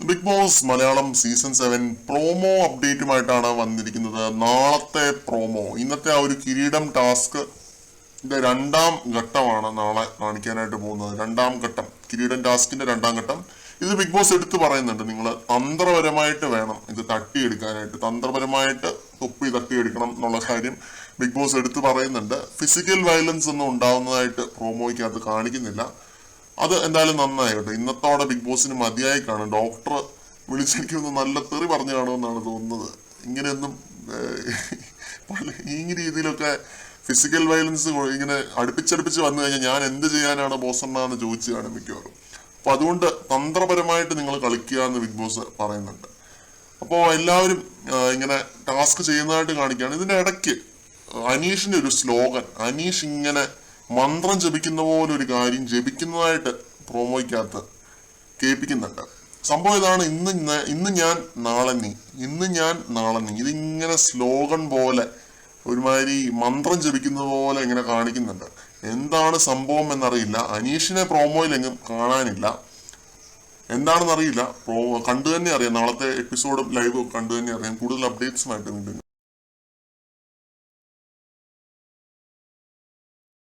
Big Boss Malayalam season 7 promo അപ്ഡേറ്റുമായിട്ടാണ് വന്നിരിക്കുന്നത്. നാളത്തെ പ്രോമോ, ഇന്നത്തെ ആ ഒരു കിരീടം ടാസ്ക് രണ്ടാം ഘട്ടമാണ് നാളെ കാണിക്കാനായിട്ട് പോകുന്നത്. രണ്ടാം ഘട്ടം, കിരീടം ടാസ്കിന്റെ രണ്ടാം ഘട്ടം. ഇത് ബിഗ് ബോസ് എടുത്തു പറയുന്നുണ്ട്, നിങ്ങൾ തന്ത്രപരമായിട്ട് വേണം ഇത് തട്ടിയെടുക്കാനായിട്ട്, തന്ത്രപരമായിട്ട് തൊപ്പി തട്ടിയെടുക്കണം എന്നുള്ള കാര്യം ബിഗ് ബോസ് എടുത്തു പറയുന്നുണ്ട്. ഫിസിക്കൽ വയലൻസ് ഒന്നും ഉണ്ടാവുന്നതായിട്ട് പ്രോമോയ്ക്കകത്ത് കാണിക്കുന്നില്ല. അത് എന്തായാലും നന്നായി കേട്ടോ. ഇന്നത്തോടെ ബിഗ് ബോസിന് മതിയായി കാണും. ഡോക്ടർ വിളിച്ചെനിക്കൊന്ന് നല്ല തെറി പറഞ്ഞു കാണുമെന്നാണ് തോന്നുന്നത്. ഇങ്ങനെയൊന്നും ഈ രീതിയിലൊക്കെ ഫിസിക്കൽ വയലൻസ് ഇങ്ങനെ അടുപ്പിച്ചടുപ്പിച്ച് വന്നു കഴിഞ്ഞാൽ ഞാൻ എന്ത് ചെയ്യാനാണ് ബോസെന്നാന്ന് ചോദിച്ചു കാണും മിക്കവാറും. അപ്പൊ അതുകൊണ്ട് തന്ത്രപരമായിട്ട് നിങ്ങൾ കളിക്കുക എന്ന് ബിഗ് ബോസ് പറയുന്നുണ്ട്. അപ്പോൾ എല്ലാവരും ഇങ്ങനെ ടാസ്ക് ചെയ്യുന്നതായിട്ട് കാണിക്കുകയാണ്. ഇതിന്റെ ഇടയ്ക്ക് അനീഷിന്റെ ഒരു സ്ലോഗൻ, അനീഷ് ഇങ്ങനെ മന്ത്രം ജപിക്കുന്ന പോലെ ഒരു കാര്യം ജപിക്കുന്നതായിട്ട് പ്രോമോയ്ക്കകത്ത് കേൾപ്പിക്കുന്നുണ്ട്. സംഭവം ഇതാണ്, ഇന്ന് ഞാൻ നാളെ നീ, ഇന്ന് ഞാൻ നാളെ നീ. ഇതിങ്ങനെ സ്ലോഗൻ പോലെ ഒരുമാതിരി മന്ത്രം ജപിക്കുന്ന പോലെ ഇങ്ങനെ കാണിക്കുന്നുണ്ട്. എന്താണ് സംഭവം എന്നറിയില്ല. അനീഷിനെ പ്രോമോയിലെങ്ങും കാണാനില്ല. എന്താണെന്നറിയില്ല. കണ്ടു തന്നെ അറിയാം. നാളത്തെ എപ്പിസോഡും ലൈവും കണ്ടു തന്നെ അറിയാം. കൂടുതൽ അപ്ഡേറ്റ്സുമായിട്ട് വീണ്ടും